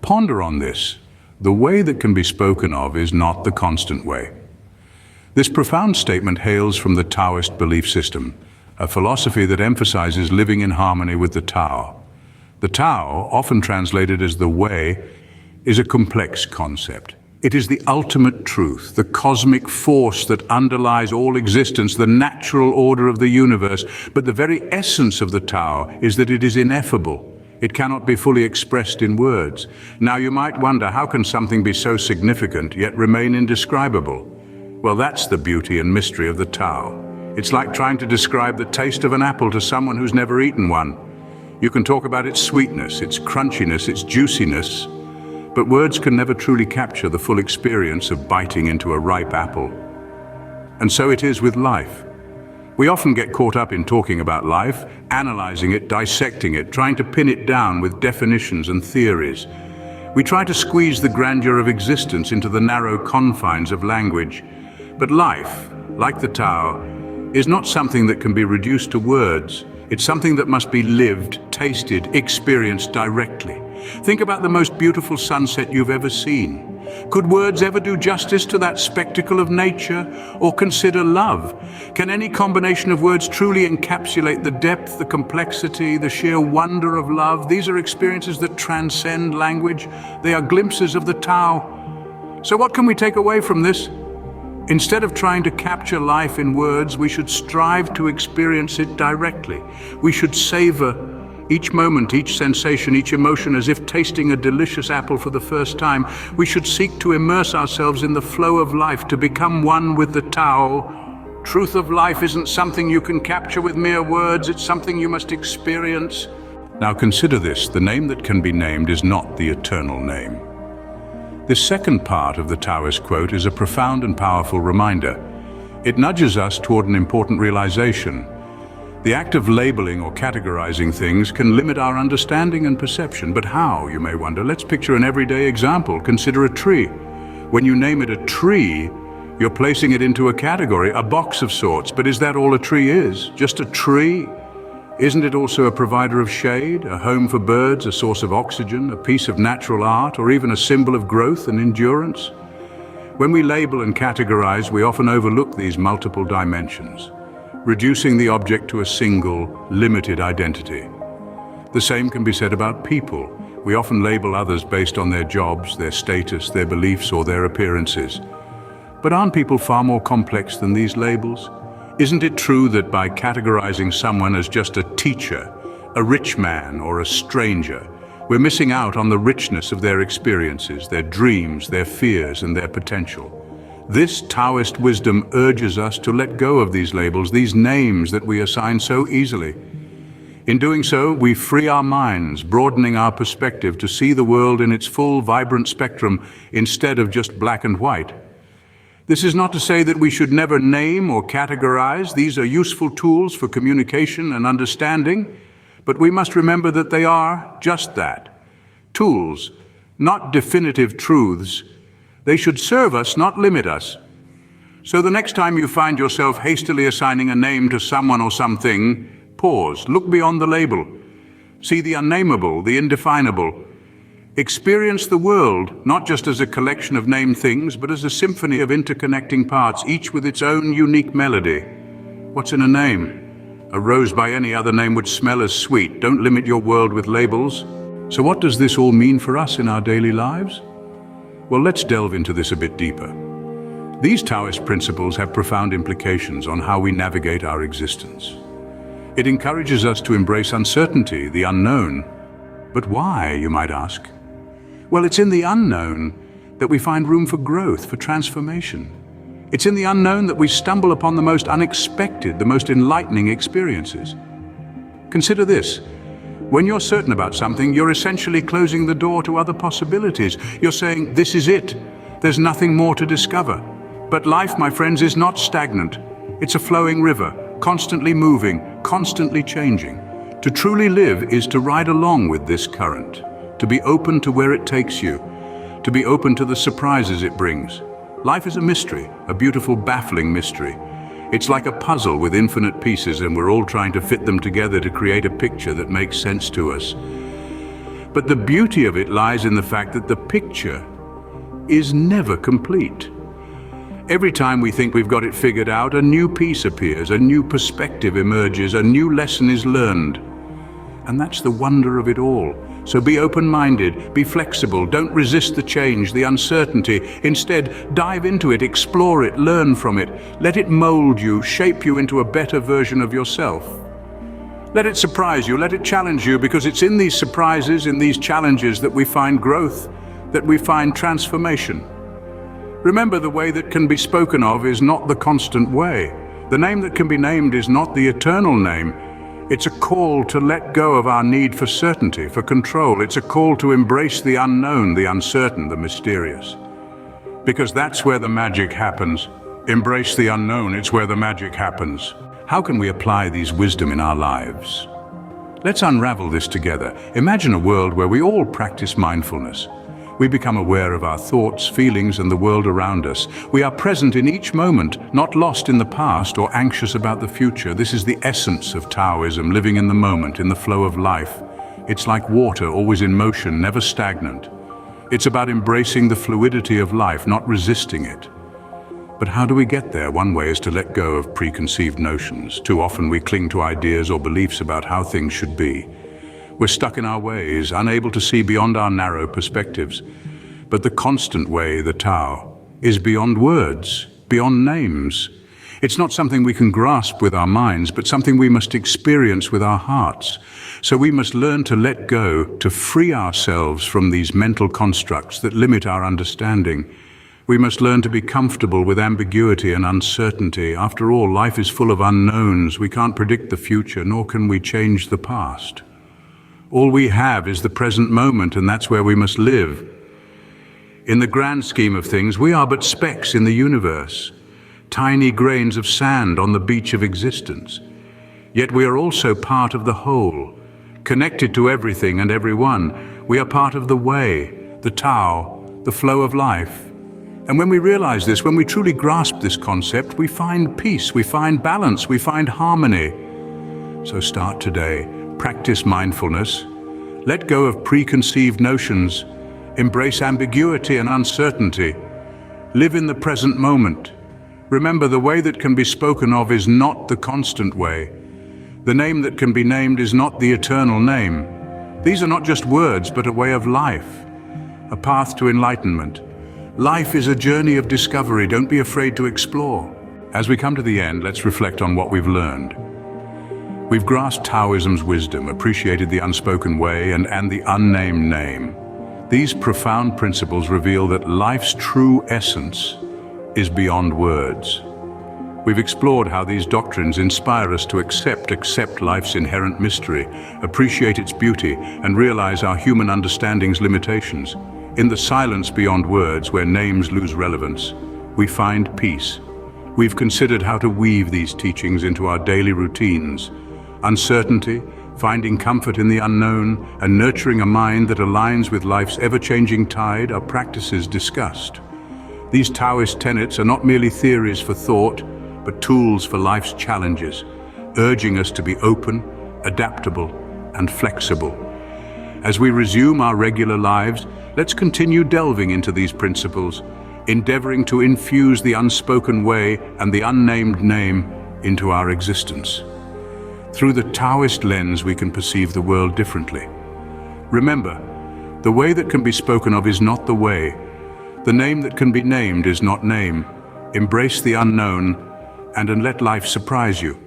Ponder on this. The way that can be spoken of is not the constant way. This profound statement hails from the Taoist belief system, a philosophy that emphasizes living in harmony with the Tao. The Tao, often translated as the way, is a complex concept. It is the ultimate truth, the cosmic force that underlies all existence, the natural order of the universe. But the very essence of the Tao is that it is ineffable. It cannot be fully expressed in words. Now you might wonder, how can something be so significant yet remain indescribable? Well, that's the beauty and mystery of the Tao. It's like trying to describe the taste of an apple to someone who's never eaten one. You can talk about its sweetness, its crunchiness, its juiciness, but words can never truly capture the full experience of biting into a ripe apple. And so it is with life. We often get caught up in talking about life, analyzing it, dissecting it, trying to pin it down with definitions and theories. We try to squeeze the grandeur of existence into the narrow confines of language. But life, like the Tao, is not something that can be reduced to words. It's something that must be lived, tasted, experienced directly. Think about the most beautiful sunset you've ever seen. Could words ever do justice to that spectacle of nature? Or consider love? Can any combination of words truly encapsulate the depth, the complexity, the sheer wonder of love? These are experiences that transcend language. They are glimpses of the Tao. So what can we take away from this? Instead of trying to capture life in words, we should strive to experience it directly. We should savor each moment, each sensation, each emotion as if tasting a delicious apple for the first time. We should seek to immerse ourselves in the flow of life, to become one with the Tao. Truth of life isn't something you can capture with mere words, it's something you must experience. Now consider this, the name that can be named is not the eternal name. This second part of the Taoist quote is a profound and powerful reminder. It nudges us toward an important realization. The act of labeling or categorizing things can limit our understanding and perception. But how, you may wonder? Let's picture an everyday example. Consider a tree. When you name it a tree, you're placing it into a category, a box of sorts. But is that all a tree is? Just a tree? Isn't it also a provider of shade, a home for birds, a source of oxygen, a piece of natural art, or even a symbol of growth and endurance? When we label and categorize, we often overlook these multiple dimensions, reducing the object to a single, limited identity. The same can be said about people. We often label others based on their jobs, their status, their beliefs, or their appearances. But aren't people far more complex than these labels? Isn't it true that by categorizing someone as just a teacher, a rich man, or a stranger, we're missing out on the richness of their experiences, their dreams, their fears, and their potential? This Taoist wisdom urges us to let go of these labels, these names that we assign so easily. In doing so, we free our minds, broadening our perspective to see the world in its full, vibrant spectrum instead of just black and white. This is not to say that we should never name or categorize. These are useful tools for communication and understanding, but we must remember that they are just that. Tools, not definitive truths. They should serve us, not limit us. So the next time you find yourself hastily assigning a name to someone or something, pause, look beyond the label. See the unnameable, the indefinable. Experience the world, not just as a collection of named things, but as a symphony of interconnecting parts, each with its own unique melody. What's in a name? A rose by any other name would smell as sweet. Don't limit your world with labels. So what does this all mean for us in our daily lives? Well, let's delve into this a bit deeper. These Taoist principles have profound implications on how we navigate our existence. It encourages us to embrace uncertainty, the unknown. But why, you might ask? Well, it's in the unknown that we find room for growth, for transformation. It's in the unknown that we stumble upon the most unexpected, the most enlightening experiences. Consider this. When you're certain about something, you're essentially closing the door to other possibilities. You're saying, this is it. There's nothing more to discover. But life, my friends, is not stagnant. It's a flowing river, constantly moving, constantly changing. To truly live is to ride along with this current, to be open to where it takes you, to be open to the surprises it brings. Life is a mystery, a beautiful, baffling mystery. It's like a puzzle with infinite pieces, and we're all trying to fit them together to create a picture that makes sense to us. But the beauty of it lies in the fact that the picture is never complete. Every time we think we've got it figured out, a new piece appears, a new perspective emerges, a new lesson is learned. And that's the wonder of it all. So be open-minded, be flexible, don't resist the change, the uncertainty. Instead, dive into it, explore it, learn from it. Let it mold you, shape you into a better version of yourself. Let it surprise you, let it challenge you, because it's in these surprises, in these challenges that we find growth, that we find transformation. Remember, the way that can be spoken of is not the constant way. The name that can be named is not the eternal name. It's a call to let go of our need for certainty, for control. It's a call to embrace the unknown, the uncertain, the mysterious. Because that's where the magic happens. Embrace the unknown, it's where the magic happens. How can we apply these wisdom in our lives? Let's unravel this together. Imagine a world where we all practice mindfulness. We become aware of our thoughts, feelings, and the world around us. We are present in each moment, not lost in the past or anxious about the future. This is the essence of Taoism, living in the moment, in the flow of life. It's like water, always in motion, never stagnant. It's about embracing the fluidity of life, not resisting it. But how do we get there? One way is to let go of preconceived notions. Too often we cling to ideas or beliefs about how things should be. We're stuck in our ways, unable to see beyond our narrow perspectives. But the constant way, the Tao, is beyond words, beyond names. It's not something we can grasp with our minds, but something we must experience with our hearts. So we must learn to let go, to free ourselves from these mental constructs that limit our understanding. We must learn to be comfortable with ambiguity and uncertainty. After all, life is full of unknowns. We can't predict the future, nor can we change the past. All we have is the present moment, and that's where we must live. In the grand scheme of things, we are but specks in the universe, tiny grains of sand on the beach of existence. Yet we are also part of the whole, connected to everything and everyone. We are part of the way, the Tao, the flow of life. And when we realize this, when we truly grasp this concept, we find peace, we find balance, we find harmony. So start today. Practice mindfulness. Let go of preconceived notions. Embrace ambiguity and uncertainty. Live in the present moment. Remember, the way that can be spoken of is not the constant way. The name that can be named is not the eternal name. These are not just words, but a way of life, a path to enlightenment. Life is a journey of discovery. Don't be afraid to explore. As we come to the end, let's reflect on what we've learned. We've grasped Taoism's wisdom, appreciated the unspoken way and the unnamed name. These profound principles reveal that life's true essence is beyond words. We've explored how these doctrines inspire us to accept life's inherent mystery, appreciate its beauty, and realize our human understanding's limitations. In the silence beyond words, where names lose relevance, we find peace. We've considered how to weave these teachings into our daily routines. Uncertainty, finding comfort in the unknown, and nurturing a mind that aligns with life's ever-changing tide are practices discussed. These Taoist tenets are not merely theories for thought, but tools for life's challenges, urging us to be open, adaptable, and flexible. As we resume our regular lives, let's continue delving into these principles, endeavoring to infuse the unspoken way and the unnamed name into our existence. Through the Taoist lens, we can perceive the world differently. Remember, the way that can be spoken of is not the way. The name that can be named is not name. Embrace the unknown and let life surprise you.